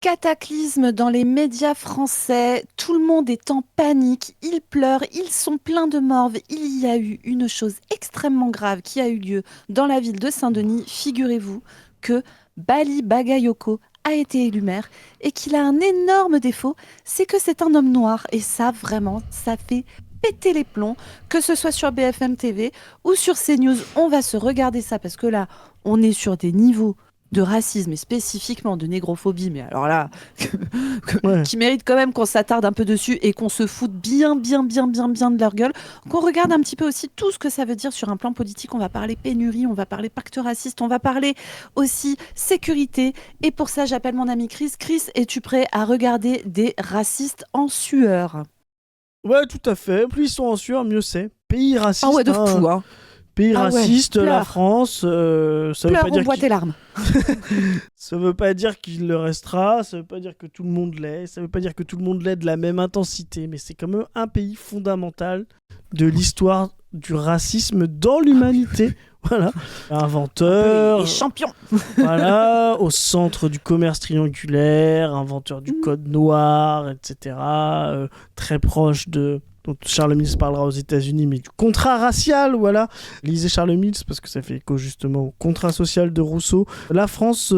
Cataclysme dans les médias français, tout le monde est en panique, ils pleurent, ils sont pleins de morve. Il y a eu une chose extrêmement grave qui a eu lieu dans la ville de Saint-Denis. Figurez-vous que Bali Bagayoko a été élu maire et qu'il a un énorme défaut, c'est que c'est un homme noir. Et ça, vraiment, ça fait péter les plombs, que ce soit sur BFM TV ou sur CNews. On va se regarder ça parce que là, on est sur des niveaux de racisme et spécifiquement de négrophobie, mais alors là, Ouais. qui mérite quand même qu'on s'attarde un peu dessus et qu'on se foute bien, bien, bien, bien, bien de leur gueule, qu'on regarde un petit peu aussi tout ce que ça veut dire sur un plan politique. On va parler pénurie, on va parler pacte raciste, on va parler aussi sécurité. Et pour ça, j'appelle mon ami Chris. Chris, es-tu prêt à regarder des racistes en sueur? Ouais, tout à fait. Plus ils sont en sueur, mieux c'est. Pays Ah ouais, raciste, de hein. fou, hein. Pays Ah ouais, raciste, la pleure, France, ça veut pleure, pas on dire voit qu'il... tes larmes. ça veut pas dire qu'il le restera, ça veut pas dire que tout le monde l'est, ça veut pas dire que tout le monde l'est de la même intensité, mais c'est quand même un pays fondamental de l'histoire du racisme dans l'humanité. Voilà. Inventeur, Les champions. voilà, au centre du commerce triangulaire, inventeur du code noir, etc. Très proche de... dont Charles Mills parlera aux États-Unis, mais du contrat racial, voilà. Lisez Charles Mills parce que ça fait écho justement au contrat social de Rousseau. La France,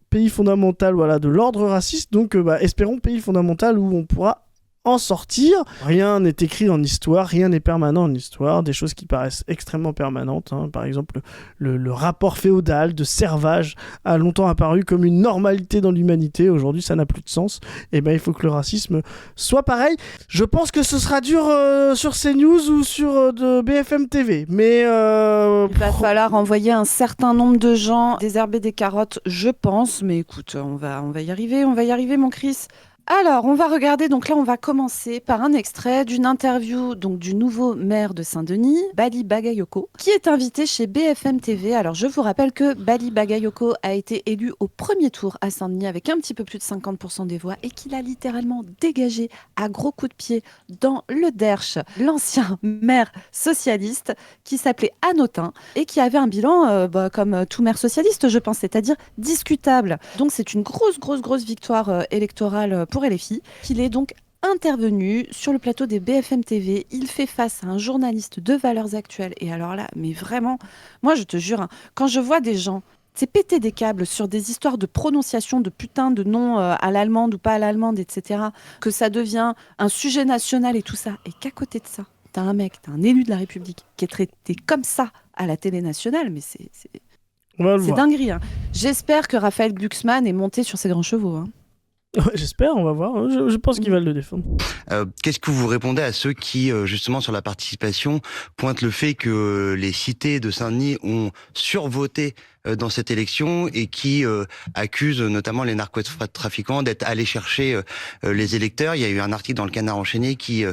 pays fondamental, voilà, de l'ordre raciste, donc espérons pays fondamental où on pourra en sortir. Rien n'est écrit en histoire, rien n'est permanent en histoire, des choses qui paraissent extrêmement permanentes, hein. Par exemple, le rapport féodal de servage a longtemps apparu comme une normalité dans l'humanité. Aujourd'hui, ça n'a plus de sens. Et ben, il faut que le racisme soit pareil. Je pense que ce sera dur sur CNews ou sur de BFM TV, mais Il va falloir envoyer un certain nombre de gens désherber des carottes, je pense. Mais écoute, on va y arriver, mon Chris. Alors, on va regarder. Donc là, on va commencer par un extrait d'une interview donc du nouveau maire de Saint-Denis, Bali Bagayoko, qui est invité chez BFM TV. Alors, je vous rappelle que Bali Bagayoko a été élu au premier tour à Saint-Denis avec un petit peu plus de 50% des voix et qu'il a littéralement dégagé à gros coups de pied dans le Derche l'ancien maire socialiste qui s'appelait Hanotin et qui avait un bilan comme tout maire socialiste, je pense, c'est-à-dire discutable. Donc c'est une grosse, grosse, grosse victoire électorale pour LFI, qu'il est donc intervenu sur le plateau des BFM TV. Il fait face à un journaliste de Valeurs Actuelles. Et alors là, mais vraiment, moi je te jure, hein, quand je vois des gens c'est péter des câbles sur des histoires de prononciation de putain de noms à l'allemande ou pas à l'allemande, etc., que ça devient un sujet national et tout ça, et qu'à côté de ça, t'as un mec, t'as un élu de la République qui est traité comme ça à la télé nationale, mais on va le c'est voir. dinguerie, hein. J'espère que Raphaël Glucksmann est monté sur ses grands chevaux, hein. Ouais, j'espère, on va voir. Je pense qu'il va le défendre. Qu'est-ce que vous répondez à ceux qui, justement, sur la participation, pointent le fait que les cités de Saint-Denis ont survoté dans cette élection et qui accusent notamment les narcotrafiquants d'être allés chercher les électeurs? Il y a eu un article dans le Canard enchaîné qui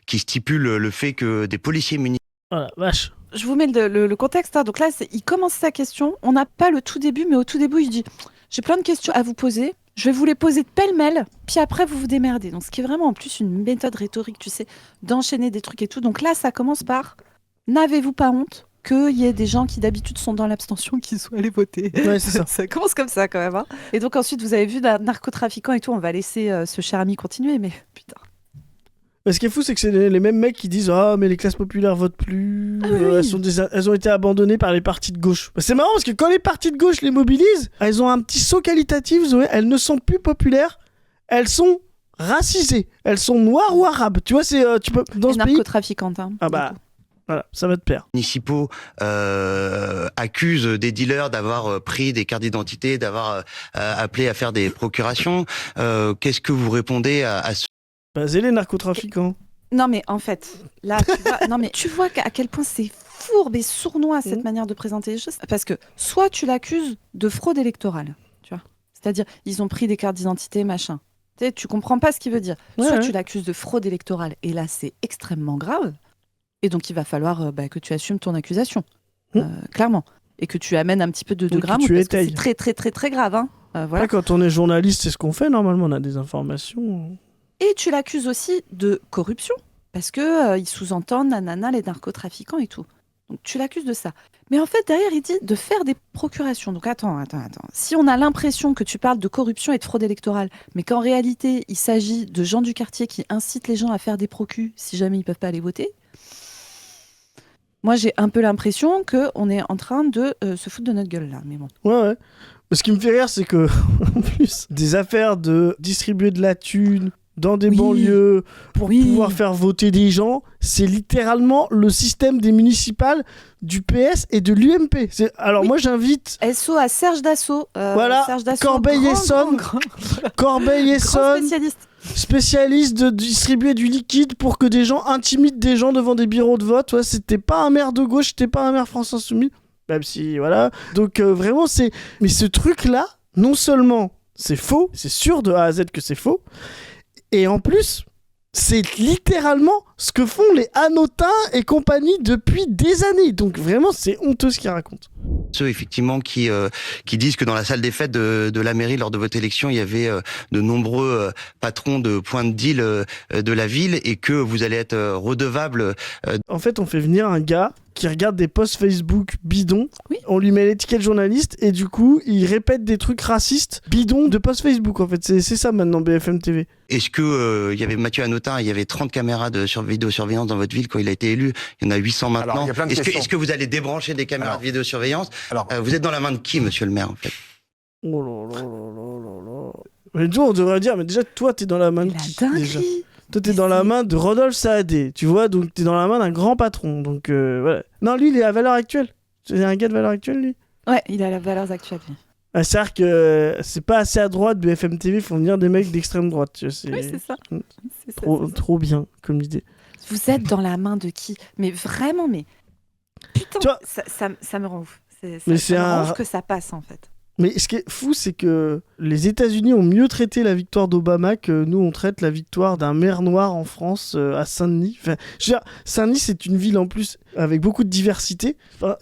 stipule le fait que des policiers municipaux... Voilà, vache. Je vous mets le contexte, hein. Donc là, il commence sa question. On n'a pas le tout début, mais au tout début, il dit j'ai plein de questions à vous poser. Je vais vous les poser de pêle-mêle, puis après, vous vous démerdez. Donc, ce qui est vraiment en plus une méthode rhétorique, tu sais, d'enchaîner des trucs et tout. Donc là, ça commence par n'avez-vous pas honte qu'il y ait des gens qui d'habitude sont dans l'abstention qui soient allés voter? Ouais, c'est ça. Ça commence comme ça, quand même, hein. Et donc, ensuite, vous avez vu narcotrafiquants et tout. On va laisser ce cher ami continuer, mais putain. Ce qui est fou, c'est que c'est les mêmes mecs qui disent ah mais les classes populaires votent plus, Ah oui, oui. elles ont été abandonnées par les partis de gauche. C'est marrant parce que quand les partis de gauche les mobilisent, elles ont un petit saut qualitatif, Zoé. Elles ne sont plus populaires, elles sont racisées, elles sont noires ou arabes. Tu vois, c'est tu peux dans Les ce pays. narcotrafiquants, hein, Ah du bah coup. voilà, ça va te plaire. accusent des dealers d'avoir pris des cartes d'identité, d'avoir appelé à faire des procurations. Qu'est-ce que vous répondez à ce... Basez les narcotrafiquants. Non, mais en fait, là, tu vois, non, mais tu vois à quel point c'est fourbe et sournois cette manière de présenter les choses. Parce que soit tu l'accuses de fraude électorale, tu vois. C'est-à-dire, ils ont pris des cartes d'identité, machin. Tu sais, tu comprends pas ce qu'il veut dire. Soit Ouais. tu l'accuses de fraude électorale, et là, c'est extrêmement grave. Et donc, il va falloir que tu assumes ton accusation, clairement. Et que tu amènes un petit peu de que grammes, tu parce que étayes. c'est très, très, très, très grave, hein. Voilà. Après, quand on est journaliste, c'est ce qu'on fait normalement, on a des informations. Et tu l'accuses aussi de corruption, parce que ils sous-entendent nanana les narcotrafiquants et tout. Donc tu l'accuses de ça. Mais en fait, derrière, il dit de faire des procurations. Donc attends. Si on a l'impression que tu parles de corruption et de fraude électorale, mais qu'en réalité, il s'agit de gens du quartier qui incitent les gens à faire des procus si jamais ils peuvent pas aller voter, moi j'ai un peu l'impression qu'on est en train de se foutre de notre gueule là. Mais bon. Ouais. Ce qui me fait rire, c'est que, en plus, des affaires de distribuer de la thune dans des banlieues pour pouvoir faire voter des gens, c'est littéralement le système des municipales, du PS et de l'UMP. Alors moi j'invite... SO à Serge Dassault. Serge Dassault, Corbeil-Essonnes, spécialiste de distribuer du liquide pour que des gens intimident des gens devant des bureaux de vote. Ouais, c'était pas un maire de gauche, c'était pas un maire France Insoumis. Même si, voilà. Donc vraiment, c'est... Mais ce truc-là, non seulement c'est faux, c'est sûr de A à Z que c'est faux, et en plus, c'est littéralement ce que font les Hanotin et compagnie depuis des années. Donc vraiment, c'est honteux ce qu'ils racontent. Ceux effectivement qui disent que dans la salle des fêtes de la mairie lors de votre élection, il y avait de nombreux patrons de points de deal de la ville et que vous allez être redevable. En fait, on fait venir un gars qui regarde des posts Facebook bidons, on lui met l'étiquette journaliste et du coup, il répète des trucs racistes bidons de posts Facebook. En fait, c'est ça maintenant BFM TV. Est-ce que il y avait Mathieu Hanotin, il y avait 30 caméras de vidéosurveillance dans votre ville quand il a été élu, il y en a 800 maintenant. Est-ce que vous allez débrancher des caméras de vidéosurveillance? Vous êtes dans la main de qui, monsieur le maire, en fait? Oh là. Mais nous, on devrait dire, mais déjà, toi, t'es dans la main de qui déjà? Toi, t'es dans la main de Rodolphe Saadé, tu vois, donc t'es dans la main d'un grand patron. Donc, voilà. Non, lui, il est à Valeurs Actuelles. C'est un gars de Valeurs Actuelles, lui? Ouais, il est à la Valeurs Actuelles, lui. C'est-à-dire que c'est pas assez à droite, BFM TV, il faut venir des mecs d'extrême droite. Oui, c'est ça. Trop bien, comme idée. Vous êtes dans la main de qui? Mais vraiment, mais... Putain, vois, ça me rend ouf. Ça me rend ouf que ça passe, en fait. Mais ce qui est fou, c'est que les États-Unis ont mieux traité la victoire d'Obama que nous, on traite la victoire d'un maire noir en France à Saint-Denis. Enfin, je veux dire, Saint-Denis, c'est une ville en plus avec beaucoup de diversité,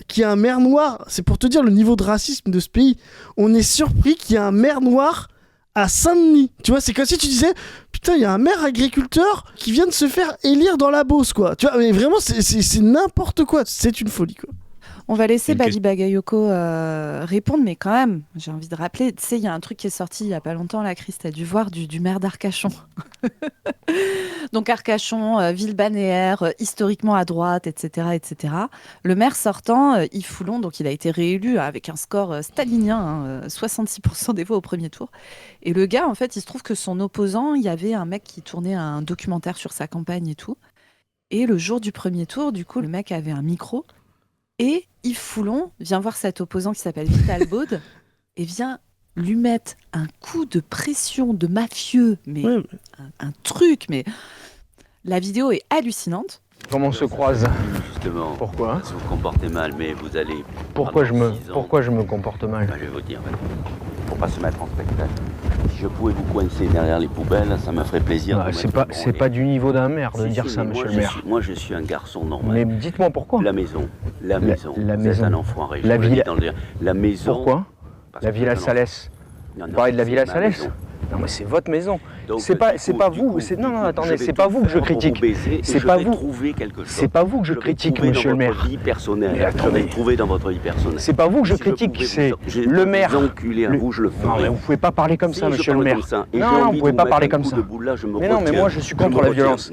qui a un maire noir. C'est pour te dire le niveau de racisme de ce pays. On est surpris qu'il y ait un maire noir à Saint-Denis. Tu vois, c'est comme si tu disais, putain, il y a un maire agriculteur qui vient de se faire élire dans la Beauce, quoi. Tu vois, mais vraiment, c'est n'importe quoi. C'est une folie, quoi. On va laisser Bali Bagayoko répondre, mais quand même, j'ai envie de rappeler, tu sais, il y a un truc qui est sorti il n'y a pas longtemps, là, Chris, t'as dû voir du maire d'Arcachon. Donc Arcachon, ville balnéaire, historiquement à droite, etc. Le maire sortant, Yves Foulon, donc il a été réélu avec un score stalinien, 66% des voix au premier tour. Et le gars, en fait, il se trouve que son opposant, il y avait un mec qui tournait un documentaire sur sa campagne et tout. Et le jour du premier tour, du coup, le mec avait un micro. Et Yves Foulon vient voir cet opposant qui s'appelle Vital Baude et vient lui mettre un coup de pression de mafieux, mais un truc, mais la vidéo est hallucinante. Comment on se croise? Justement. Pourquoi? Vous vous comportez mal, mais vous allez... Pourquoi je me comporte mal? Je vais vous dire, pour pas se mettre en spectacle. Si je pouvais vous coincer derrière les poubelles, ça me ferait plaisir. C'est pas du niveau d'un maire de dire ça, monsieur le maire. Moi, je suis un garçon normal. Mais dites-moi pourquoi. La maison. Vous êtes un enfoiré. La maison. Pourquoi? La Villa Salès. Vous parlez de la Villa Salès? Non, mais c'est votre maison. C'est pas vous. Non, attendez, c'est pas vous que je critique. C'est pas vous. C'est pas vous que je critique, monsieur le maire. Mais attendez, trouver dans votre vie personnelle. C'est pas vous que je critique, c'est le maire. Non, mais vous pouvez pas parler comme ça, monsieur le maire. Non, vous pouvez pas parler comme ça. Mais non, mais moi je suis contre la violence.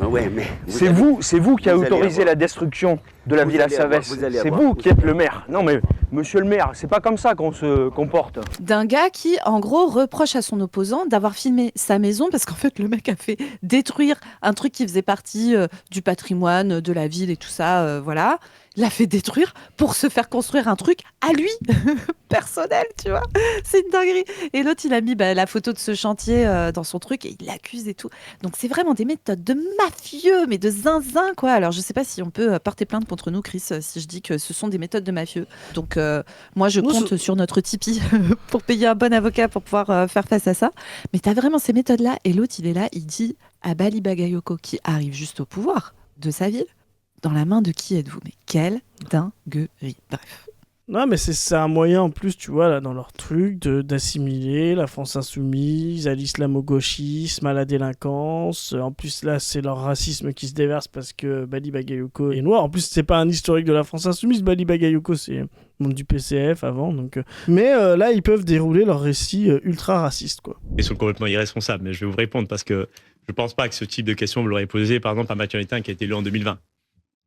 C'est vous qui avez autorisé la destruction de la Villa Salès. C'est vous qui êtes le maire. Non, mais monsieur le maire, c'est pas comme ça qu'on se comporte. D'un gars qui, en gros, reproche à son opposant d'avoir filmé sa maison parce qu'en fait, le mec a fait détruire un truc qui faisait partie du patrimoine de la ville et tout ça, voilà. L'a fait détruire pour se faire construire un truc à lui, personnel, tu vois. C'est une dinguerie. Et l'autre, il a mis la photo de ce chantier dans son truc et il l'accuse et tout. Donc, c'est vraiment des méthodes de mafieux, mais de zinzin, quoi. Alors, je sais pas si on peut porter plainte contre nous, Chris, si je dis que ce sont des méthodes de mafieux. Donc, moi, je compte sur notre Tipeee pour payer un bon avocat pour pouvoir faire face à ça. Mais t'as vraiment ces méthodes-là. Et l'autre, il est là, il dit à Bali Bagayoko, qui arrive juste au pouvoir de sa ville, dans la main de qui êtes-vous? Mais quelle dinguerie. Bref. Non, mais c'est un moyen en plus, tu vois, là, dans leur truc, d'assimiler la France insoumise à l'islamo-gauchisme, à la délinquance. En plus, là, c'est leur racisme qui se déverse parce que Bali Bagayoko est noir. En plus, c'est pas un historique de la France insoumise. Bali Bagayoko, c'est monde du PCF avant. Donc, mais là, ils peuvent dérouler leur récit ultra raciste, quoi. Ils sont complètement irresponsables, mais je vais vous répondre parce que je pense pas que ce type de question vous l'aurez posé, par exemple, à Mathieu Hanotin qui a été élu en 2020.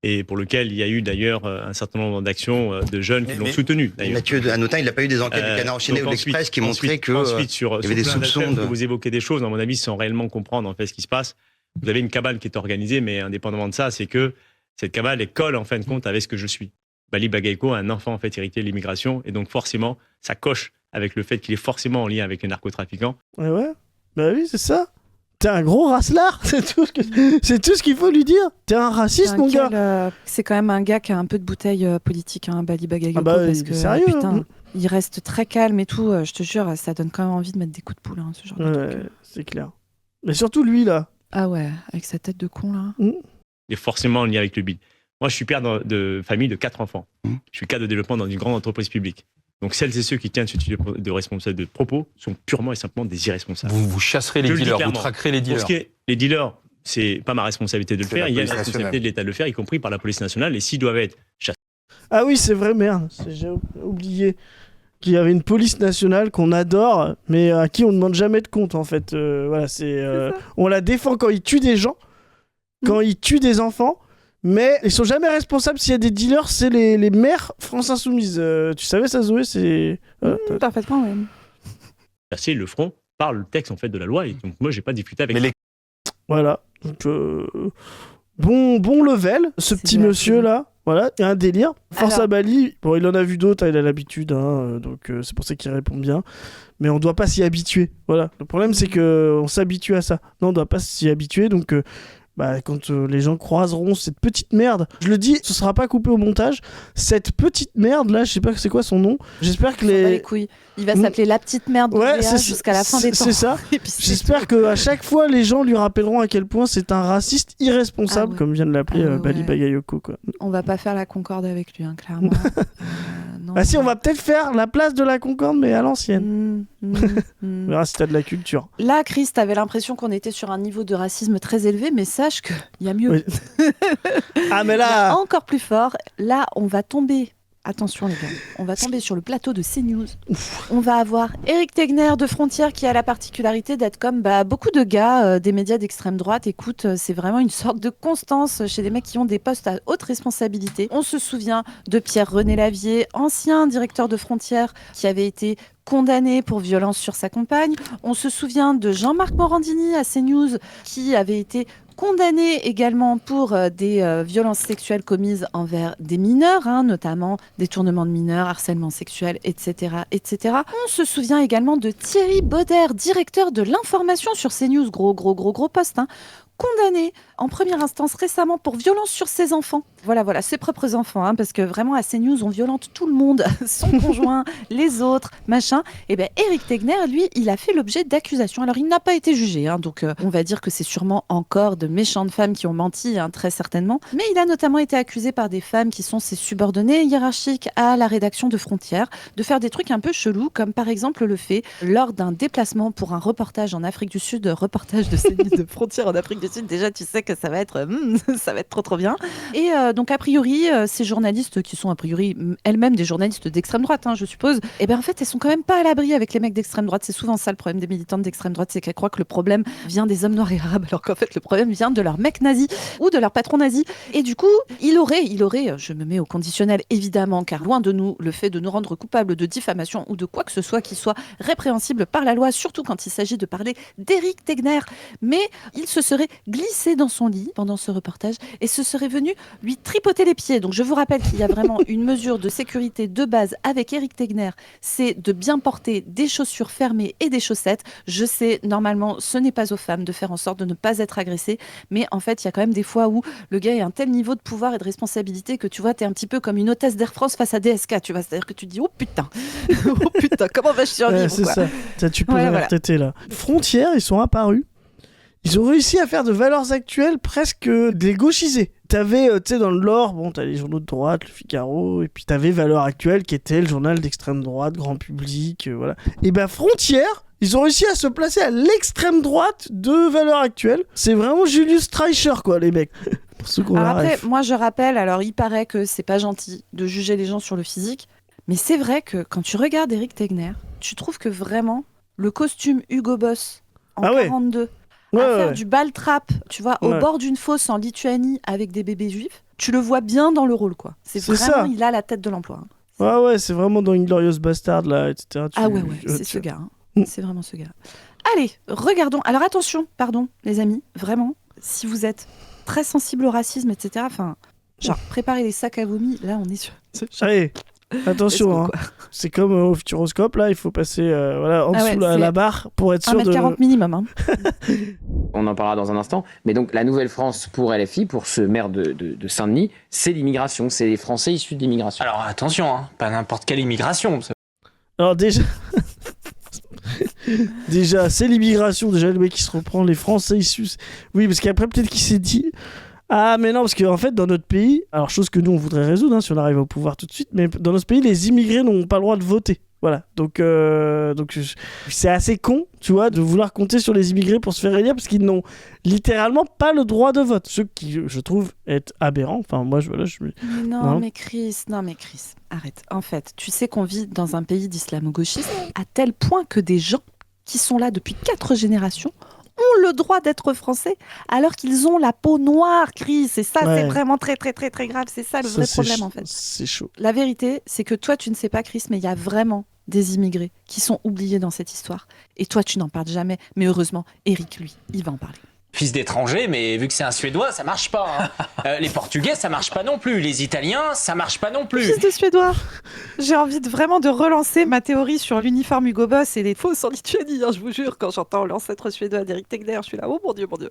Et pour lequel il y a eu d'ailleurs un certain nombre d'actions de jeunes qui l'ont soutenu. Mathieu Hanotin, il n'a pas eu des enquêtes du Canard enchaîné ou de l'Express qui montraient qu'il y avait des soupçons de... Vous évoquez des choses, à mon avis, sans réellement comprendre en fait ce qui se passe. Vous avez une cabale qui est organisée, mais indépendamment de ça, c'est que cette cabale elle colle en fin de compte avec ce que je suis. Bali Bagayoko, un enfant en fait hérité de l'immigration, et donc forcément, ça coche avec le fait qu'il est forcément en lien avec les narcotrafiquants. Ouais, bah oui, c'est ça. T'es un gros racelard, c'est tout ce qu'il faut lui dire. T'es un raciste, mon gars. C'est quand même un gars qui a un peu de bouteille politique, hein, Bali Bagayoko. Ah bah, parce que, sérieux, putain, il reste très calme et tout. Je te jure, ça donne quand même envie de mettre des coups de poule, hein, ce genre de truc. C'est clair. Mais surtout lui, là. Ah ouais, avec sa tête de con, là. Il est forcément en lien avec le bide. Moi, je suis père de famille de 4 enfants. Je suis cadre de développement dans une grande entreprise publique. Donc celles et ceux qui tiennent ce type de responsables de propos sont purement et simplement des irresponsables. Vous chasserez les dealers, vous traquerez les dealers. Pour ce qui est les dealers, c'est pas ma responsabilité de le faire. Il y a la responsabilité de l'État de le faire, y compris par la police nationale. Et s'ils doivent être chassés... Ah oui, c'est vrai, merde. J'ai oublié qu'il y avait une police nationale qu'on adore, mais à qui on ne demande jamais de compte, en fait. Voilà, on la défend quand ils tuent des gens, quand ils tuent des enfants. Mais ils sont jamais responsables s'il y a des dealers, c'est les maires France Insoumise. Tu savais ça, Zoé? C'est parfaitement, oui. Ils le feront par le texte en fait de la loi. Et donc moi, j'ai pas discuté avec. Voilà. Donc bon level, ce petit monsieur là. Voilà, il y a un délire. Force à Bali. Bon, il en a vu d'autres, il a l'habitude, hein, donc c'est pour ça qu'il répond bien. Mais on doit pas s'y habituer. Voilà. Le problème, c'est que on s'habitue à ça. Non, on doit pas s'y habituer, donc. Quand les gens croiseront cette petite merde, je le dis, ce sera pas coupé au montage. Cette petite merde là, je sais pas c'est quoi son nom. J'espère que les couilles. Il va s'appeler la petite merde jusqu'à la fin des temps. C'est ça. J'espère que à chaque fois les gens lui rappelleront à quel point c'est un raciste irresponsable, comme vient de l'appeler Bali Bagayoko, quoi. On va pas faire la concorde avec lui, hein, clairement. Non, si, on va peut-être faire la place de la concorde, mais à l'ancienne. On verra si t'as de la culture. Là, Chris, t'avais l'impression qu'on était sur un niveau de racisme très élevé, mais sache qu'il y a mieux. Oui. Ah, mais là... Il y a encore plus fort. Là, on va tomber... Attention les gars, on va tomber sur le plateau de CNews. On va avoir Éric Tegner de Frontières qui a la particularité d'être comme beaucoup de gars des médias d'extrême droite. Écoute, c'est vraiment une sorte de constance chez des mecs qui ont des postes à haute responsabilité. On se souvient de Pierre-René Lavier, ancien directeur de Frontières qui avait été condamné pour violence sur sa compagne. On se souvient de Jean-Marc Morandini à CNews qui avait été condamné également pour des violences sexuelles commises envers des mineurs, hein, notamment détournement de mineurs, harcèlement sexuel, etc., etc. On se souvient également de Thierry Bauder, directeur de l'information sur CNews, gros poste, hein, condamné en première instance récemment pour violence sur ses enfants. Voilà, ses propres enfants, hein, parce que vraiment à CNews, on violente tout le monde, son conjoint, les autres, machin. Et bien, Éric Tegner, lui, il a fait l'objet d'accusations. Alors, il n'a pas été jugé, hein, donc on va dire que c'est sûrement encore de méchantes femmes qui ont menti, hein, très certainement. Mais il a notamment été accusé par des femmes qui sont ses subordonnées hiérarchiques à la rédaction de Frontières, de faire des trucs un peu chelous, comme par exemple le fait, lors d'un déplacement pour un reportage en Afrique du Sud, reportage de CNews de Frontières en Afrique du Sud, déjà tu sais que ça va être trop bien. Et donc a priori, ces journalistes qui sont a priori elles-mêmes des journalistes d'extrême droite, hein, je suppose, et bien en fait elles sont quand même pas à l'abri avec les mecs d'extrême droite. C'est souvent ça le problème des militantes d'extrême droite, c'est qu'elles croient que le problème vient des hommes noirs et arabes, alors qu'en fait le problème vient de leur mec nazi ou de leur patron nazi. Et du coup, il aurait, je me mets au conditionnel évidemment, car loin de nous le fait de nous rendre coupables de diffamation ou de quoi que ce soit qui soit répréhensible par la loi, surtout quand il s'agit de parler d'Éric Tegner. Mais il se serait glissé dans son lit pendant ce reportage et se serait venu lui tripoter les pieds. Donc je vous rappelle qu'il y a vraiment une mesure de sécurité de base avec Éric Tegner, c'est de bien porter des chaussures fermées et des chaussettes. Je sais, normalement, ce n'est pas aux femmes de faire en sorte de ne pas être agressées, mais en fait, il y a quand même des fois où le gars a un tel niveau de pouvoir et de responsabilité que tu vois, t'es un petit peu comme une hôtesse d'Air France face à DSK, tu vois, c'est-à-dire que tu te dis, oh putain, comment vais-je survivre, c'est quoi. ça, tu peux RTT là. Frontières, ils sont apparus. Ils ont réussi à faire de valeurs actuelles presque des gauchisées. T'avais, tu sais, dans le lore, bon, t'as les journaux de droite, le Figaro, et puis t'avais Valeurs Actuelles qui était le journal d'extrême droite, grand public, voilà. Et ben Frontières, ils ont réussi à se placer à l'extrême droite de Valeurs Actuelles. C'est vraiment Julius Streicher, quoi, les mecs. Pour ceux qu'on Alors la après, ref. moi je rappelle, alors il paraît que c'est pas gentil de juger les gens sur le physique, mais c'est vrai que quand tu regardes Éric Tegner, tu trouves que vraiment le costume Hugo Boss en Ah ouais. 42, Ouais, à ouais, faire ouais. du bal trap, tu vois, au Ouais. bord d'une fosse en Lituanie avec des bébés juifs, tu le vois bien dans le rôle, quoi. C'est C'est vraiment, ça. il a la tête de l'emploi. hein. Ouais, ouais, c'est vraiment dans Inglorious Bastard, là, etc. Ah ouais, c'est ce gars. hein. Mm. C'est vraiment ce gars. Allez, regardons. Alors attention, pardon, les amis, vraiment, si vous êtes très sensible au racisme, etc., enfin, genre, préparez les sacs à vomi, là, on est sur... Allez, attention, Let's go, hein. quoi. C'est comme au Futuroscope, là, il faut passer voilà, en Ah ouais, dessous la c'est barre pour être sûr de... 1m40 minimum. Hein. On en parlera dans un instant. Mais donc, la Nouvelle-France pour LFI, pour ce maire de Saint-Denis, c'est l'immigration. C'est les Français issus de l'immigration. Alors attention, hein, pas n'importe quelle immigration. Alors déjà... déjà, c'est l'immigration. Déjà, le mec qui se reprend, les Français issus... Oui, parce qu'après, peut-être qu'il s'est dit... Ah, mais non, parce qu'en fait, dans notre pays... Alors, chose que nous, on voudrait résoudre, hein, si on arrive au pouvoir tout de suite, mais dans notre pays, les immigrés n'ont pas le droit de voter. Voilà. Donc c'est assez con, tu vois, de vouloir compter sur les immigrés pour se faire élire, parce qu'ils n'ont littéralement pas le droit de vote. Ce qui, je trouve, est aberrant. Enfin, moi, Mais non, Non. mais Chris, arrête. En fait, tu sais qu'on vit dans un pays d'islamo-gauchisme à tel point que des gens qui sont là depuis 4 générations ont le droit d'être français alors qu'ils ont la peau noire, Chris. Et ça, Ouais. c'est vraiment très, très, très, très grave. C'est ça le vrai problème, en fait. C'est chaud. La vérité, c'est que toi, tu ne sais pas, Chris, mais il y a vraiment des immigrés qui sont oubliés dans cette histoire. Et toi, tu n'en parles jamais. Mais heureusement, Eric, lui, il va en parler. Fils d'étranger, mais vu que c'est un Suédois, ça marche pas. hein. Les Portugais, ça marche pas non plus. Les Italiens, ça marche pas non plus. Fils de Suédois. J'ai envie vraiment de relancer ma théorie sur l'uniforme Hugo Boss et les fausses en Lituanie. hein, je vous jure, quand j'entends l'ancêtre suédois d'Eric Tegner, je suis là, oh mon Dieu, mon Dieu.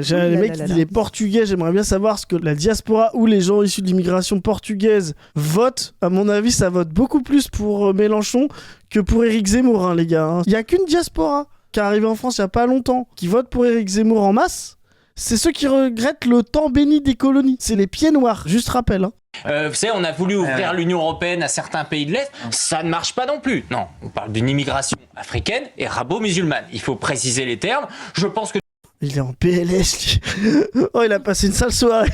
J'ai Ouh les là mecs là qui là disent là. les Portugais, j'aimerais bien savoir ce que la diaspora ou les gens issus de l'immigration portugaise votent. À mon avis, ça vote beaucoup plus pour Mélenchon que pour Éric Zemmour, hein, les gars. hein. Il y a qu'une diaspora qui est arrivée en France il y a pas longtemps qui vote pour Éric Zemmour en masse. C'est ceux qui regrettent le temps béni des colonies. C'est les pieds noirs, juste rappel. Hein. Vous savez, on a voulu ouvrir l'Union européenne à certains pays de l'Est. Ça ne marche pas non plus. Non, on parle d'une immigration africaine et rabo-musulmane. Il faut préciser les termes. Je pense que Il est en PLS, lui. Oh, il a passé une sale soirée.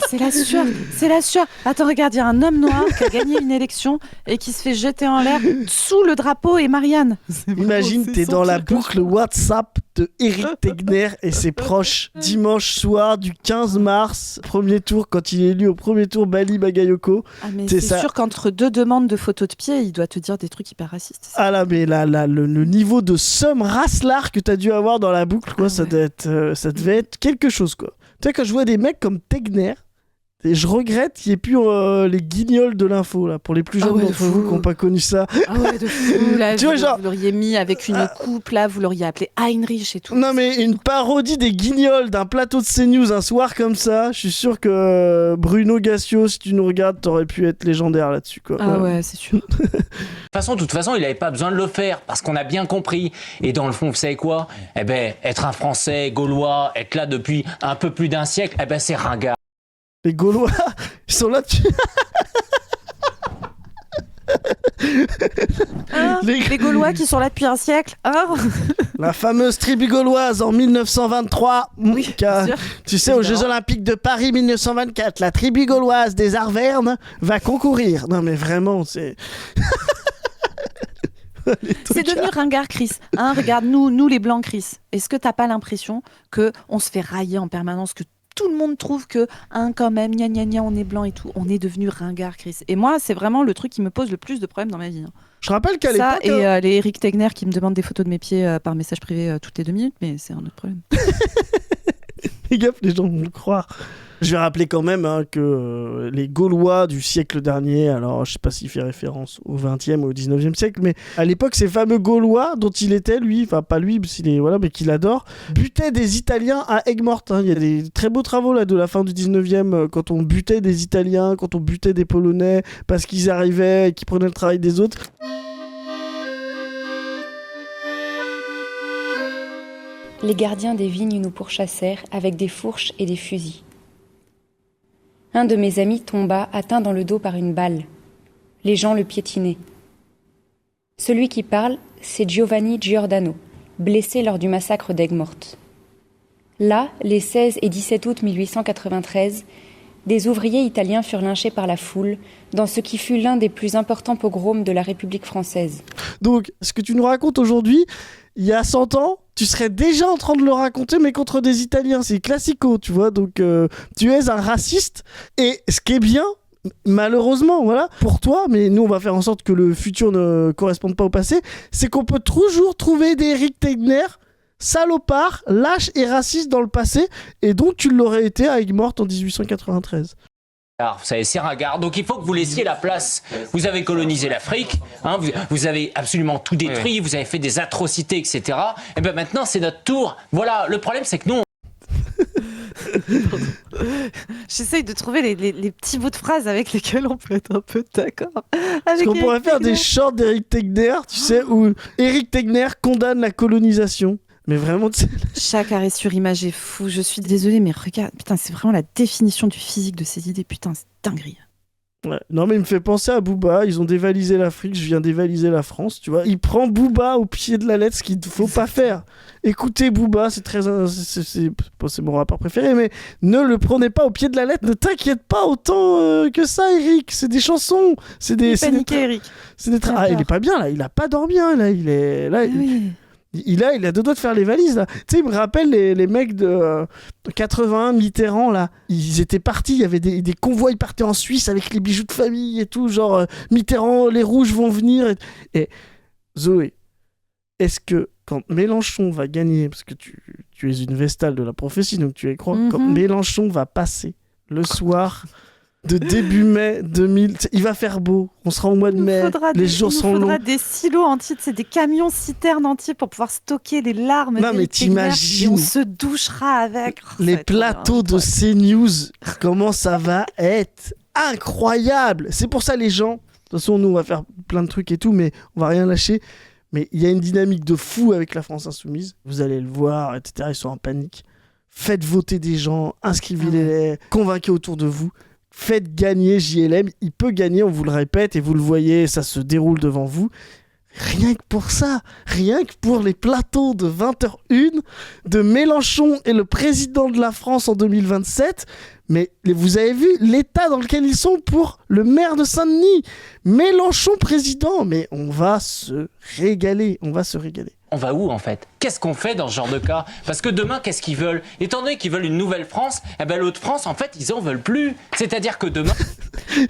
C'est la sueur, c'est la sueur. Attends, regarde, il y a un homme noir qui a gagné une élection et qui se fait jeter en l'air sous le drapeau et Marianne. Imagine, t'es dans la boucle WhatsApp de Éric Tegner et ses proches. Dimanche soir du 15 mars, premier tour, quand il est élu au premier tour, Bali Bagayoko. Ah, mais C'est c'est ça. sûr qu'entre deux demandes de photos de pied, il doit te dire des trucs hyper racistes. Ah là, mais là, le niveau de somme racelard que t'as dû avoir dans la boucle, quoi, ça devait être quelque chose, quoi. Tu sais, quand je vois des mecs comme Tegner, et je regrette qu'il n'y ait plus les guignols de l'info, là, pour les plus jeunes ouais, de d'entre vous fou. qui n'ont pas connu ça. Ah ouais, de fou, là, Tu vois, genre- vous l'auriez mis avec une coupe, là, vous l'auriez appelé Heinrich et tout. Non, mais une parodie des guignols d'un plateau de CNews un soir comme ça, je suis sûr que Bruno Gassio, si tu nous regardes, t'aurais pu être légendaire là-dessus, quoi. Ah ouais, c'est sûr. de toute façon, il n'avait pas besoin de le faire parce qu'on a bien compris. Et dans le fond, vous savez quoi ? Eh ben, être un Français, Gaulois, être là depuis un peu plus d'un siècle, eh ben, c'est ringard. Les Gaulois, ils sont là dessus. Hein, les Gaulois qui sont là depuis un siècle. Hein La fameuse tribu gauloise en 1923. Oui, bien sûr. Tu sais, aux Évidemment. Jeux Olympiques de Paris 1924, la tribu gauloise des Arvernes va concourir. Non, mais vraiment, c'est. C'est devenu ringard, Chris. Hein, regarde, nous les blancs, Chris. Est-ce que t'as pas l'impression que on se fait railler en permanence, que tout le monde trouve que, hein, quand même, gna gna gna, on est blanc et tout. On est devenu ringard, Chris. Et moi, c'est vraiment le truc qui me pose le plus de problèmes dans ma vie. hein. Je rappelle qu'à Ça l'époque. et les Eric Tegner qui me demandent des photos de mes pieds par message privé toutes les 2 minutes, mais c'est un autre problème. Fais gaffe, les gens vont le croire. Je vais rappeler quand même hein, que les Gaulois du siècle dernier, alors je sais pas s'il fait référence au 20e ou au 19e siècle, mais à l'époque, ces fameux Gaulois dont il était, lui, enfin pas lui, mais qu'il adore, butaient des Italiens à Aigues-Mortes. hein. Il y a des très beaux travaux là de la fin du 19e, quand on butait des Italiens, quand on butait des Polonais, parce qu'ils arrivaient et qu'ils prenaient le travail des autres. les gardiens des vignes nous pourchassèrent avec des fourches et des fusils. Un de mes amis tomba, atteint dans le dos par une balle. Les gens le piétinaient. Celui qui parle, c'est Giovanni Giordano, blessé lors du massacre d'Aigues-Mortes. Là, les 16 et 17 août 1893, des ouvriers italiens furent lynchés par la foule dans ce qui fut l'un des plus importants pogroms de la République française. Donc, ce que tu nous racontes aujourd'hui, il y a 100 ans, tu serais déjà en train de le raconter, mais contre des Italiens. C'est classico, tu vois. Donc, tu es un raciste. Et ce qui est bien, malheureusement, voilà, pour toi, mais nous, on va faire en sorte que le futur ne corresponde pas au passé, c'est qu'on peut toujours trouver des Éric Tegner salopard, lâche et raciste dans le passé, et donc tu l'aurais été à Aigues-Mortes en 1893. Alors, vous savez, c'est ringard, donc il faut que vous laissiez la place. Vous avez colonisé l'Afrique, hein, vous avez absolument tout détruit, vous avez fait des atrocités, etc. Et bien maintenant, c'est notre tour. Voilà, le problème, c'est que nous... J'essaye de trouver les petits bouts de phrases avec lesquels on peut être un peu d'accord. Parce qu'on pourrait faire des shorts d'Éric Tegner, tu sais, où Éric Tegner condamne la colonisation. Mais vraiment, chaque arrêt sur image est fou. Je suis désolée, mais regarde, putain, c'est vraiment la définition du physique de ces idées. Putain, c'est dinguerie. Ouais. Non, mais il me fait penser à Booba. Ils ont dévalisé l'Afrique, je viens dévaliser la France, tu vois. Il prend Booba au pied de la lettre, ce qu'il ne faut pas faire. Écoutez Booba, c'est mon rappeur préféré, mais ne le prenez pas au pied de la lettre. Ne t'inquiète pas autant que ça, Eric. C'est des chansons. C'est des. Eric. C'est des il est pas bien là. Il a pas dormi hein, là. Il est là. Oui. Il a deux doigts de faire les valises là. Tu sais, il me rappelle les mecs de 81, Mitterrand là. Ils étaient partis, il y avait des convois, ils partaient en Suisse avec les bijoux de famille et tout. Genre Mitterrand, les rouges vont venir. Et Zoé, est-ce que quand Mélenchon va gagner, parce que tu es une vestale de la prophétie, donc tu y crois, quand Mélenchon va passer le soir de début mai 2000, il va faire beau, on sera au mois de mai, les jours sont longs. Il faudra des silos entiers, c'est des camions citernes entiers pour pouvoir stocker les larmes. Non mais t'imagines, et on se douchera avec. Les plateaux de CNews, comment ça va être incroyable. C'est pour ça les gens, de toute façon nous on va faire plein de trucs et tout, mais on va rien lâcher. Mais il y a une dynamique de fou avec la France Insoumise, vous allez le voir, etc. Ils sont en panique. Faites voter des gens, inscrivez-les, convainquez autour de vous. Faites gagner JLM, il peut gagner, on vous le répète, et vous le voyez, ça se déroule devant vous. Rien que pour ça, rien que pour les plateaux de 20h01 de Mélenchon et le président de la France en 2027, mais vous avez vu l'état dans lequel ils sont pour le maire de Saint-Denis. Mélenchon président, mais on va se régaler, On va où en fait ? Qu'est-ce qu'on fait dans ce genre de cas ? Parce que demain, qu'est-ce qu'ils veulent ? Étant donné qu'ils veulent une nouvelle France, eh ben l'autre France, en fait, ils en veulent plus. C'est-à-dire que demain...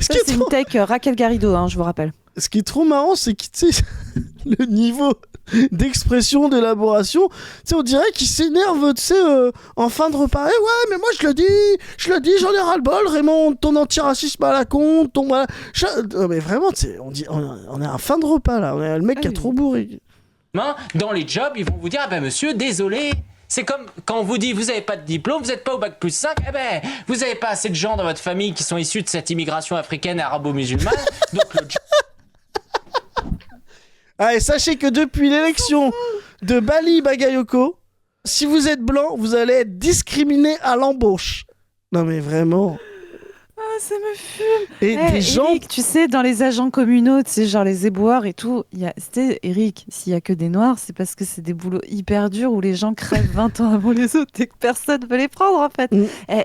C'est une tech Raquel Garrido, hein, je vous rappelle. Ce qui est trop marrant, c'est que tu sais, le niveau d'expression, d'élaboration, tu sais, on dirait qu'il s'énerve, tu sais, en fin de repas. Eh ouais, mais moi je le dis, j'en ai ras-le-bol, Raymond, ton antiracisme à la con, ton... Non, mais vraiment, tu sais, on est en fin de repas là, on est le mec qui est trop bourré. Dans les jobs, ils vont vous dire, ah ben monsieur, désolé. C'est comme quand on vous dit, vous n'avez pas de diplôme, vous n'êtes pas au bac plus 5, eh ben, vous n'avez pas assez de gens dans votre famille qui sont issus de cette immigration africaine et arabo-musulmane, donc le job... Allez, sachez que depuis l'élection de Bali Bagayoko, si vous êtes blanc, vous allez être discriminé à l'embauche. Non mais vraiment... Ah, ça me fume. Et des gens... Eric, tu sais, dans les agents communaux, tu sais, genre les éboueurs et tout, c'était Eric, s'il y a que des noirs, c'est parce que c'est des boulots hyper durs où les gens crèvent 20 ans avant les autres et que personne ne veut les prendre, en fait.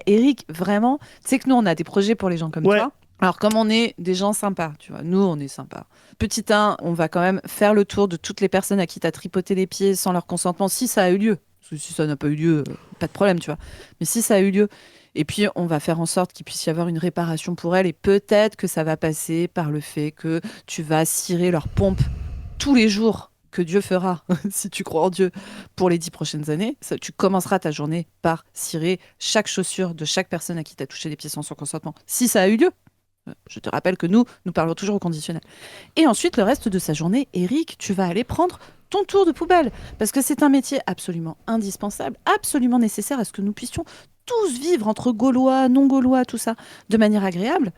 Eric, vraiment, tu sais que nous, on a des projets pour les gens comme toi. Alors, comme on est des gens sympas, tu vois, nous, on est sympas. Petit 1, on va quand même faire le tour de toutes les personnes à qui tu as tripoté les pieds sans leur consentement, si ça a eu lieu. Parce que si ça n'a pas eu lieu, pas de problème, tu vois. Mais si ça a eu lieu... Et puis, on va faire en sorte qu'il puisse y avoir une réparation pour elles. Et peut-être que ça va passer par le fait que tu vas cirer leur pompe tous les jours que Dieu fera, si tu crois en Dieu, pour les 10 prochaines années. Tu commenceras ta journée par cirer chaque chaussure de chaque personne à qui tu as touché les pieds sans son consentement. Si ça a eu lieu. Je te rappelle que nous parlons toujours au conditionnel. Et ensuite, le reste de sa journée, Eric, tu vas aller prendre ton tour de poubelle. Parce que c'est un métier absolument indispensable, absolument nécessaire à ce que nous puissions tous vivre entre Gaulois, non-Gaulois, tout ça, de manière agréable.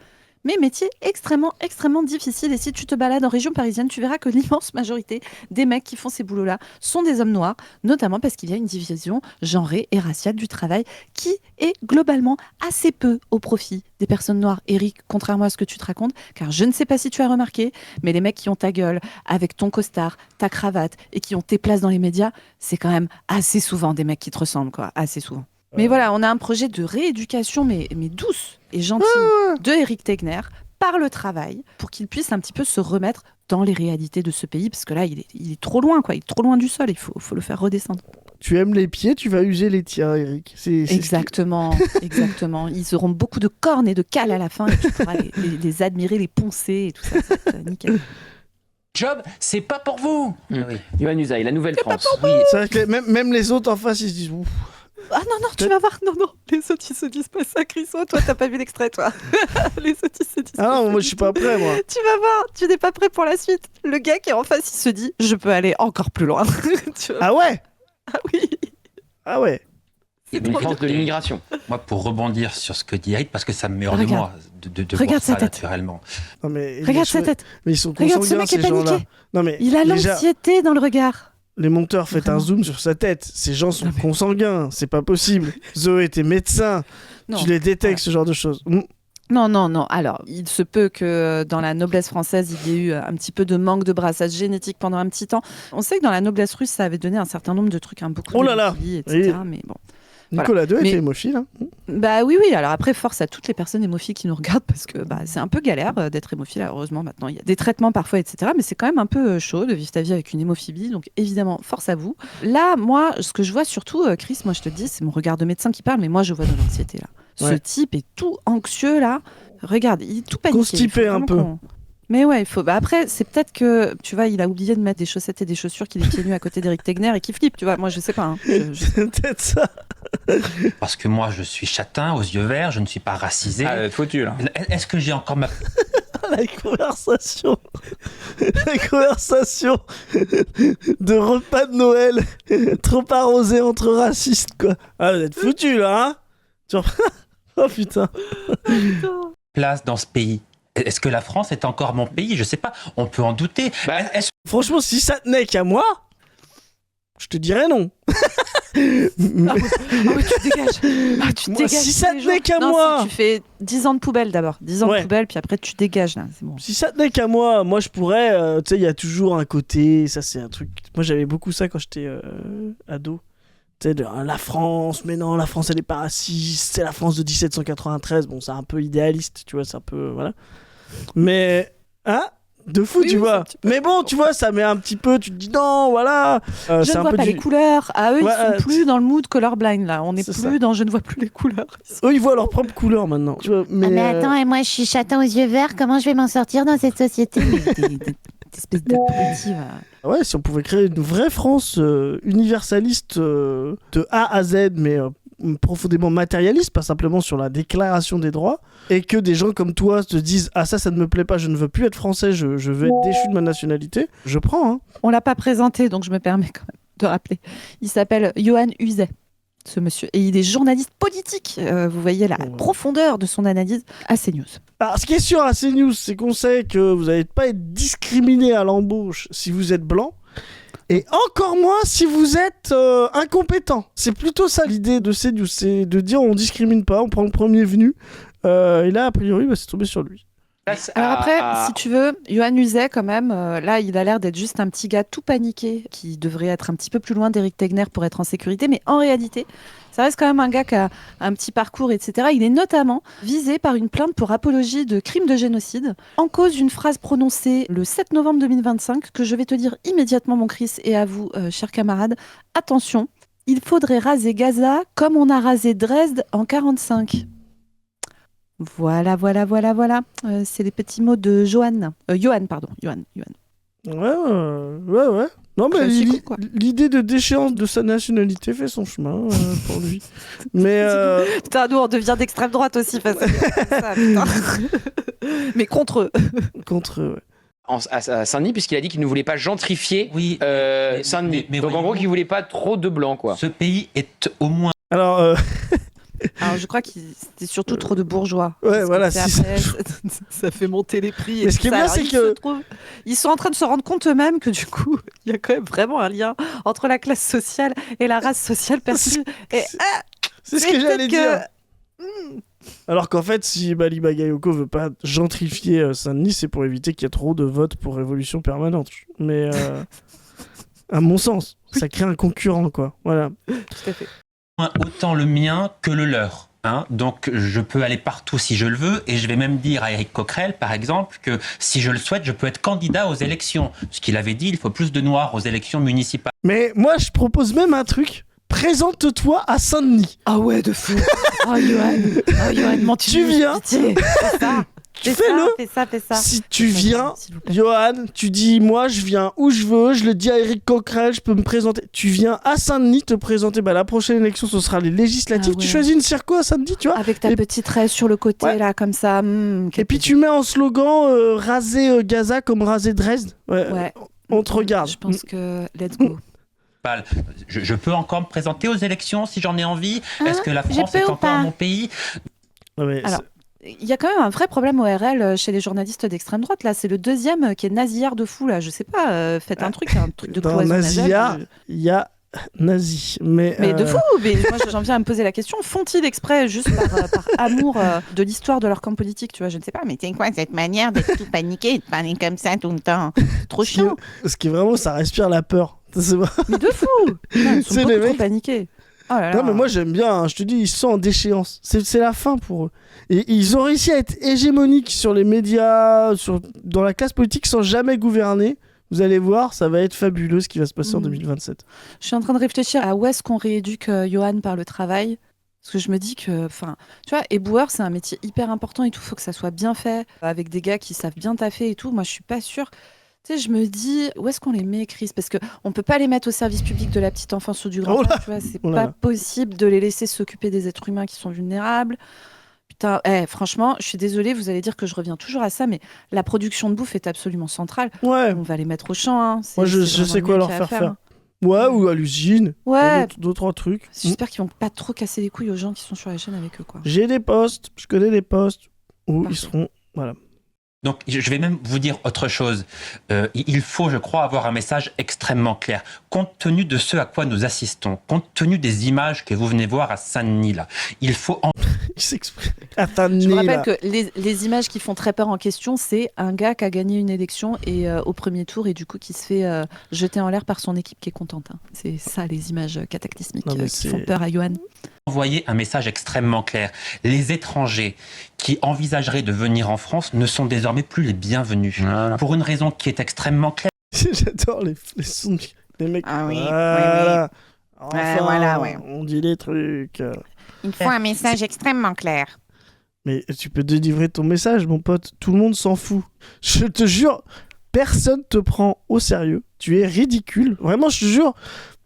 mais métier extrêmement, extrêmement difficile. Et si tu te balades en région parisienne, tu verras que l'immense majorité des mecs qui font ces boulots-là sont des hommes noirs, notamment parce qu'il y a une division genrée et raciale du travail qui est globalement assez peu au profit des personnes noires. Eric, contrairement à ce que tu te racontes, car je ne sais pas si tu as remarqué, mais les mecs qui ont ta gueule, avec ton costard, ta cravate, et qui ont tes places dans les médias, c'est quand même assez souvent des mecs qui te ressemblent, quoi, assez souvent. Mais voilà, on a un projet de rééducation, mais douce et gentille, de Eric Tegner par le travail, pour qu'il puisse un petit peu se remettre dans les réalités de ce pays, parce que là, il est trop loin, quoi. Il est trop loin du sol, il faut le faire redescendre. Tu aimes les pieds, tu vas user les tiens, Eric. Exactement, exactement. Ils auront beaucoup de cornes et de cales à la fin, et tu pourras les admirer, les poncer et tout ça. C'est nickel. Job, c'est pas pour vous. Oui. Yohann Usaï, la Nouvelle-France. Oui. C'est vrai que même les autres en face, ils se disent ouf. Ah non, tu vas voir, non, les autres ils se disent pas ça, Chriso, toi t'as pas vu l'extrait, toi. Les autres ils se disent Ah non, moi je suis pas prêt, moi. Tu vas voir, tu n'es pas prêt pour la suite. Le gars qui est en face, il se dit, je peux aller encore plus loin. Ah ouais? Ah oui. Ah ouais. Une France de l'immigration. Moi, pour rebondir sur ce que dit Eric, parce que ça me met hors de moi de Regarde voir ça sa tête. naturellement. Non, mais Regarde sa tête. Mais ils sont Regarde ce consanguins, mec est ces gens-là. paniqué. Non, mais Il a déjà, l'anxiété dans le regard. les monteurs, faites un zoom sur sa tête. Ces gens sont consanguins, c'est pas possible. Zoé, t'es médecin. Non. Tu les détectes, ce genre de choses. Non. Alors, il se peut que dans la noblesse française, il y ait eu un petit peu de manque de brassage génétique pendant un petit temps. On sait que dans la noblesse russe, ça avait donné un certain nombre de trucs, beaucoup Oh là là, d'hémophilie, etc. Mais bon. Nicolas II Mais- était hémophile. Hein. Bah oui. Alors après, force à toutes les personnes hémophiles qui nous regardent parce que c'est un peu galère d'être hémophile. Alors, heureusement, maintenant, il y a des traitements parfois, etc. Mais c'est quand même un peu chaud de vivre ta vie avec une hémophilie. Donc évidemment, force à vous. Là, moi, ce que je vois surtout, Chris, moi je te le dis, c'est mon regard de médecin qui parle, mais moi je vois de l'anxiété là. Ce type est tout anxieux là. Regarde, il est tout paniqué. Constipé un peu. Mais ouais, il faut. Après, c'est peut-être que, tu vois, il a oublié de mettre des chaussettes et des chaussures qu'il est pieds nus à côté d'Eric Tegner et qu'il flippe, tu vois. Moi, je sais pas. Hein. C'est peut-être ça. Parce que moi, je suis châtain, aux yeux verts, je ne suis pas racisé. Ah, foutu, là. Est-ce que j'ai encore ma... La conversation de repas de Noël trop arrosé entre racistes, quoi. Ah, vous êtes foutus, là, hein? Genre... Oh, putain. place dans ce pays? Est-ce que la France est encore mon pays? Je sais pas, on peut en douter. Franchement, si ça tenait qu'à moi, je te dirais non. oui, tu dégages. Tu dégages si ça tous les tenait jours. qu'à Non, moi. si tu fais 10 ans de poubelle d'abord. 10 ans de poubelle, puis après tu dégages là. C'est bon. Si ça tenait qu'à moi, je pourrais. Tu sais, il y a toujours un côté. Ça, c'est un truc. Moi, j'avais beaucoup ça quand j'étais ado. Tu sais, la France, mais non, la France, elle est pas raciste. C'est la France de 1793. Bon, c'est un peu idéaliste, tu vois, c'est un peu. Voilà. Mais. Hein? De fou, tu vois. Mais bon, tu vois, ça met un petit peu. Tu te dis non, voilà. Je ne vois pas les couleurs. Ah, eux, ils sont plus dans le mood colorblind là. On n'est plus dans je ne vois plus les couleurs. Eux, ils voient leur propre couleur maintenant. Tu vois, mais attends, et moi je suis châtain aux yeux verts, comment je vais m'en sortir dans cette société? Espèce d'abruti. Ouais, si on pouvait créer une vraie France universaliste de A à Z, mais profondément matérialiste, pas simplement sur la déclaration des droits, et que des gens comme toi te disent ah ça ne me plaît pas, je ne veux plus être français, je veux être déchu de ma nationalité, je prends. Hein. On l'a pas présenté, donc je me permets quand même de rappeler. Il s'appelle Yohann Usaï, ce monsieur, et il est journaliste politique. Vous voyez la profondeur de son analyse à CNews. Alors, ce qui est sûr à CNews, c'est qu'on sait que vous n'allez pas être discriminé à l'embauche si vous êtes blanc. Et encore moins si vous êtes incompétent. C'est plutôt ça l'idée de CNews, c'est de dire on discrimine pas, on prend le premier venu. Et là, a priori, c'est tombé sur lui. Alors après, si tu veux, Yohann Usaï quand même, là, il a l'air d'être juste un petit gars tout paniqué qui devrait être un petit peu plus loin d'Eric Tegner pour être en sécurité. Mais en réalité, ça reste quand même un gars qui a un petit parcours, etc. Il est notamment visé par une plainte pour apologie de crimes de génocide en cause d'une phrase prononcée le 7 novembre 2025 que je vais te dire immédiatement, mon Chris, et à vous, chers camarades. Attention, il faudrait raser Gaza comme on a rasé Dresde en 1945. Voilà. C'est les petits mots de Yohann. Yohann. Ouais. Non, mais l'idée de déchéance de sa nationalité fait son chemin pour lui. Mais putain, nous on devient d'extrême droite aussi face à ça, putain. Mais contre eux. Contre eux, ouais. À Saint-Denis, puisqu'il a dit qu'il ne voulait pas gentrifier Saint-Denis. Donc en gros, qu'il ne voulait pas trop de blancs, quoi. Ce pays est au moins... Alors, je crois que c'était surtout trop de bourgeois. Ouais, voilà. Après, ça fait monter les prix. Mais ce qui est bien, c'est que ils sont en train de se rendre compte eux-mêmes que du coup, il y a quand même vraiment un lien entre la classe sociale et la race sociale perçue. Et c'est ce que j'allais dire. Alors qu'en fait, si Bali Bagayoko veut pas gentrifier Saint-Denis, c'est pour éviter qu'il y ait trop de votes pour révolution permanente. Mais à mon sens, ça crée un concurrent, quoi. Voilà. Tout à fait. Autant le mien que le leur. Donc je peux aller partout si je le veux, et je vais même dire à Éric Coquerel, par exemple, que si je le souhaite, je peux être candidat aux élections. Ce qu'il avait dit, il faut plus de noirs aux élections municipales. Mais moi, je propose même un truc. Présente-toi à Saint-Denis. Ah ouais, de fou. Oh Johan, tu viens. Fais ça. Fais-le. Fais ça. Si tu viens, Johan, tu dis moi je viens où je veux, je le dis à Éric Coquerel, je peux me présenter. Tu viens à Saint-Denis te présenter. La prochaine élection, ce sera les législatives. Ah ouais. Tu choisis une circo à Saint-Denis, tu vois. Avec ta petite raie sur le côté, là, comme ça. Et puis tu mets en slogan raser Gaza comme raser Dresde. Ouais. On te regarde. Je pense que let's go. Je peux encore me présenter aux élections si j'en ai envie. Est-ce que la France est encore mon pays? Alors, il y a quand même un vrai problème ORL chez les journalistes d'extrême droite. Là, c'est le deuxième qui est nasillard de fou. Là, je sais pas. Faites un truc de dans cloison nasillard. Il y a nazi. Mais de fou. Mais moi, j'en viens à me poser la question. Font-ils exprès juste par amour de l'histoire de leur camp politique? Tu vois, je ne sais pas. Mais c'est quoi cette manière d'être tout paniqué et de parler comme ça tout le temps? C'est trop chiant. Ce qui est vraiment, ça respire la peur. Mais de fou. Ils sont beaucoup trop paniqués. Oh là là. Non mais moi j'aime bien, je te dis, ils sont en déchéance. C'est la fin pour eux. Et ils ont réussi à être hégémoniques sur les médias, dans la classe politique sans jamais gouverner. Vous allez voir, ça va être fabuleux ce qui va se passer en 2027. Je suis en train de réfléchir à où est-ce qu'on rééduque Johan par le travail. Parce que je me dis que, tu vois, éboueur, c'est un métier hyper important et tout. Il faut que ça soit bien fait, avec des gars qui savent bien taffer et tout. Moi, je suis pas sûre. Tu sais, je me dis, où est-ce qu'on les met, Chris? Parce qu'on ne peut pas les mettre au service public de la petite enfance ou du grand âge, tu vois. C'est pas possible de les laisser s'occuper des êtres humains qui sont vulnérables. Putain, franchement, je suis désolée, vous allez dire que je reviens toujours à ça, mais la production de bouffe est absolument centrale. Ouais. On va les mettre au champ. Hein. Moi, je sais quoi leur faire faire. Ouais, ou à l'usine. Ouais. Deux, trois trucs. J'espère qu'ils vont pas trop casser les couilles aux gens qui sont sur la chaîne avec eux, quoi. J'ai des postes, je connais des postes où ils seront... Voilà. Donc, je vais même vous dire autre chose. Il faut, je crois, avoir un message extrêmement clair. Compte tenu de ce à quoi nous assistons, compte tenu des images que vous venez voir à Saint-Denis, là, il faut... Il s'exprime à Saint-Denis, je me rappelle que les images qui font très peur en question, c'est un gars qui a gagné une élection et au premier tour et du coup qui se fait jeter en l'air par son équipe qui est contente. Hein. C'est ça, les images cataclysmiques qui font peur à Johan. Envoyer un message extrêmement clair. Les étrangers qui envisageraient de venir en France ne sont désormais plus les bienvenus. Voilà. Pour une raison qui est extrêmement claire. J'adore les sons des mecs. Ah oui, Enfin, voilà, ouais. On dit les trucs. Il faut un message extrêmement clair. Mais tu peux délivrer ton message, mon pote. Tout le monde s'en fout. Je te jure, personne te prend au sérieux. Tu es ridicule. Vraiment, je te jure,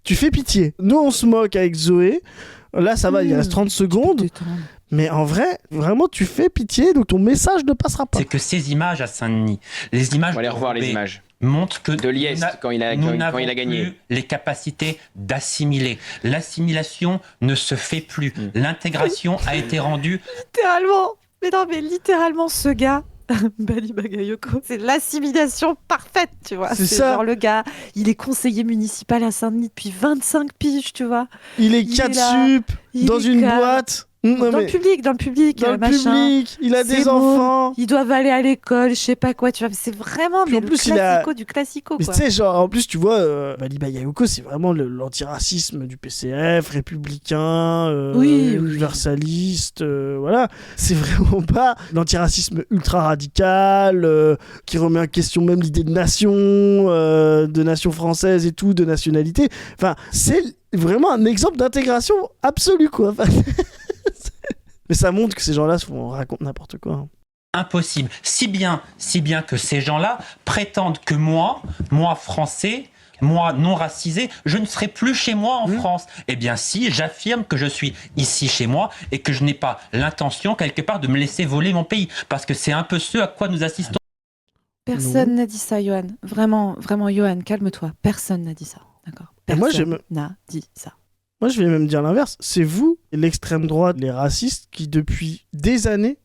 tu fais pitié. Nous, on se moque avec Zoé. Là, ça va, il reste 30 secondes. Mais en vrai, vraiment, tu fais pitié, donc ton message ne passera pas. C'est que ces images à Saint-Denis, les images... On va aller revoir les images. Montre que de Liest quand il a gagné. Plus les capacités d'assimiler. L'assimilation ne se fait plus. L'intégration a été rendue... Littéralement, ce gars, Bali Bagayoko, c'est l'assimilation parfaite, tu vois. C'est ça. Genre le gars, il est conseiller municipal à Saint-Denis depuis 25 piges, tu vois. Il est catsup dans une boîte. Dans le public, Dans le public, il a des enfants. Ils doivent aller à l'école, je sais pas quoi, tu vois. C'est vraiment le classico du classico, mais quoi. tu sais, genre, en plus, tu vois, Bali Bagayoko, c'est vraiment l'antiracisme du PCF, républicain, universaliste, voilà. C'est vraiment pas l'antiracisme ultra radical, qui remet en question même l'idée de nation française et tout, de nationalité. Enfin, c'est vraiment un exemple d'intégration absolue, quoi. Mais ça montre que ces gens-là racontent n'importe quoi. Hein. Impossible. Si bien que ces gens-là prétendent que moi français, moi non racisé, je ne serai plus chez moi en France. Eh bien si, j'affirme que je suis ici chez moi et que je n'ai pas l'intention quelque part de me laisser voler mon pays. Parce que c'est un peu ce à quoi nous assistons. Personne n'a dit ça, Johan. Vraiment, Johan, calme-toi. Personne n'a dit ça. D'accord. Personne n'a dit ça. Moi, je vais même dire l'inverse. C'est vous l'extrême droite, les racistes, qui depuis des années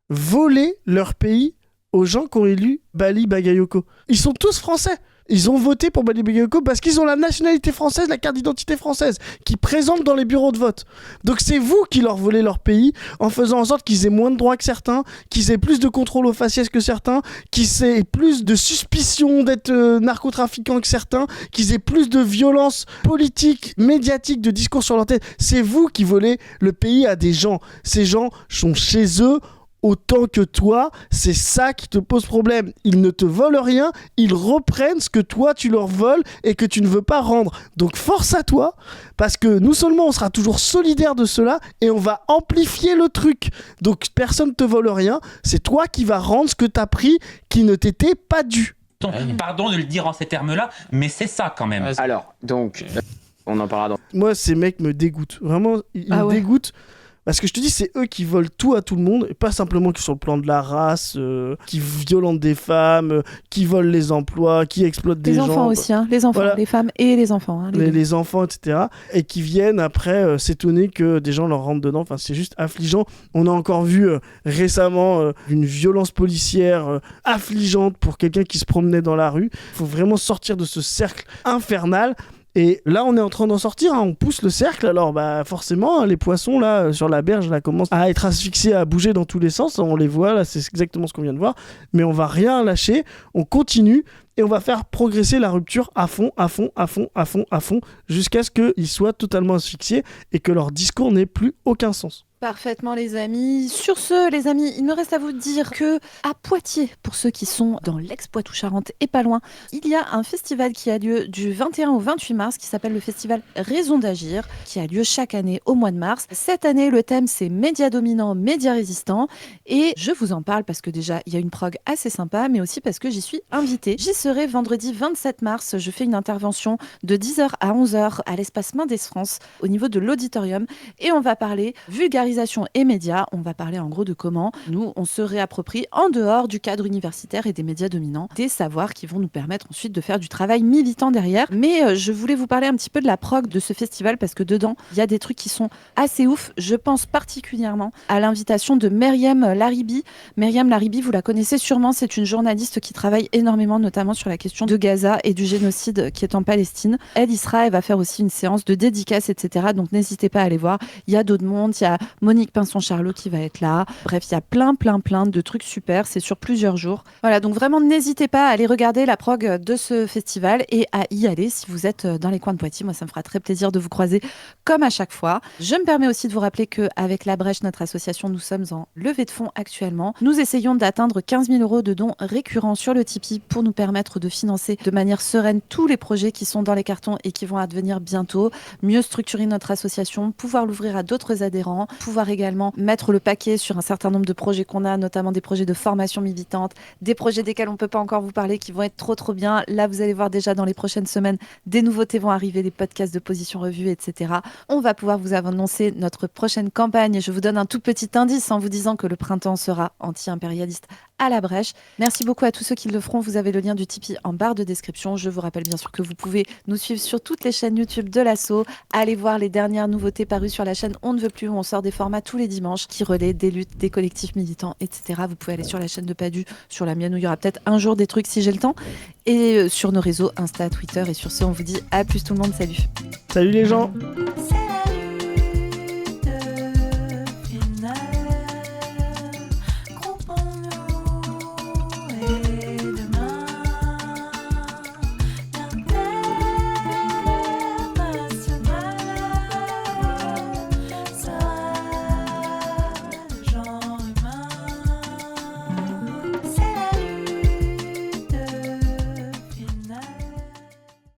volaient leur pays aux gens qui ont élu Bali Bagayoko. Ils sont tous français. Ils ont voté pour Bali Bagayoko parce qu'ils ont la nationalité française, la carte d'identité française, qui présente dans les bureaux de vote. Donc c'est vous qui leur volez leur pays en faisant en sorte qu'ils aient moins de droits que certains, qu'ils aient plus de contrôle aux faciès que certains, qu'ils aient plus de suspicion d'être narcotrafiquants que certains, qu'ils aient plus de violence politique, médiatique, de discours sur leur tête. C'est vous qui volez le pays à des gens. Ces gens sont chez eux autant que toi, c'est ça qui te pose problème. Ils ne te volent rien, ils reprennent ce que toi tu leur voles et que tu ne veux pas rendre. Donc force à toi, parce que nous seulement on sera toujours solidaires de cela et on va amplifier le truc. Donc personne ne te vole rien, c'est toi qui vas rendre ce que tu as pris qui ne t'était pas dû. Pardon de le dire en ces termes-là, mais c'est ça quand même. Alors, donc, on en parlera dans... Moi, ces mecs me dégoûtent. Vraiment, ils me dégoûtent. Parce que je te dis, c'est eux qui volent tout à tout le monde, et pas simplement qui sont sur le plan de la race, qui violentent des femmes, qui volent les emplois, qui exploitent des gens. Les enfants aussi, hein, les enfants, voilà. les femmes et les enfants. Hein, les enfants, etc. Et qui viennent après s'étonner que des gens leur rentrent dedans. Enfin, c'est juste affligeant. On a encore vu récemment une violence policière affligeante pour quelqu'un qui se promenait dans la rue. Il faut vraiment sortir de ce cercle infernal. Et là, on est en train d'en sortir, hein. On pousse le cercle, alors forcément, les poissons là sur la berge là, commencent à être asphyxiés, à bouger dans tous les sens, on les voit, là c'est exactement ce qu'on vient de voir, mais on va rien lâcher, on continue, et on va faire progresser la rupture à fond, jusqu'à ce qu'ils soient totalement asphyxiés, et que leur discours n'ait plus aucun sens. Parfaitement les amis. Sur ce les amis, il me reste à vous dire que à Poitiers, pour ceux qui sont dans l'ex-Poitou-Charentes et pas loin, il y a un festival qui a lieu du 21 au 28 mars qui s'appelle le festival Raison d'agir, qui a lieu chaque année au mois de mars. Cette année le thème c'est médias dominants, médias résistants, et je vous en parle parce que déjà il y a une prog assez sympa, mais aussi parce que j'y suis invitée. J'y serai vendredi 27 mars, je fais une intervention de 10h à 11h à l'espace Mendes France au niveau de l'auditorium, et on va parler vulgarisation et médias. On va parler en gros de comment nous, on se réapproprie en dehors du cadre universitaire et des médias dominants, des savoirs qui vont nous permettre ensuite de faire du travail militant derrière. Mais je voulais vous parler un petit peu de la prog de ce festival parce que dedans, il y a des trucs qui sont assez ouf. Je pense particulièrement à l'invitation de Myriam Laribi. Myriam Laribi, vous la connaissez sûrement, c'est une journaliste qui travaille énormément, notamment sur la question de Gaza et du génocide qui est en Palestine. Elle y sera, elle va faire aussi une séance de dédicaces, etc. Donc n'hésitez pas à aller voir. Il y a d'autres mondes, il y a Monique Pinson-Charlot qui va être là. Bref, il y a plein de trucs super. C'est sur plusieurs jours. Voilà, donc vraiment, n'hésitez pas à aller regarder la prog de ce festival et à y aller si vous êtes dans les coins de Poitiers. Moi, ça me fera très plaisir de vous croiser comme à chaque fois. Je me permets aussi de vous rappeler qu'avec La Brèche, notre association, nous sommes en levée de fonds actuellement. Nous essayons d'atteindre 15 000 € de dons récurrents sur le Tipeee pour nous permettre de financer de manière sereine tous les projets qui sont dans les cartons et qui vont advenir bientôt. Mieux structurer notre association, pouvoir l'ouvrir à d'autres adhérents, pouvoir également mettre le paquet sur un certain nombre de projets qu'on a, notamment des projets de formation militante, des projets desquels on ne peut pas encore vous parler, qui vont être trop bien. Là, vous allez voir déjà dans les prochaines semaines, des nouveautés vont arriver, des podcasts de Position Revue, etc. On va pouvoir vous annoncer notre prochaine campagne. Je vous donne un tout petit indice en vous disant que le printemps sera anti-impérialiste à La Brèche. Merci beaucoup à tous ceux qui le feront. Vous avez le lien du Tipeee en barre de description. Je vous rappelle bien sûr que vous pouvez nous suivre sur toutes les chaînes YouTube de l'Asso. Allez voir les dernières nouveautés parues sur la chaîne On ne veut plus, où on sort des formats tous les dimanches qui relaient des luttes, des collectifs militants, etc. Vous pouvez aller sur la chaîne de Padu, sur la mienne où il y aura peut-être un jour des trucs si j'ai le temps, et sur nos réseaux Insta, Twitter. Et sur ce, on vous dit à plus tout le monde. Salut. Salut les gens. Salut.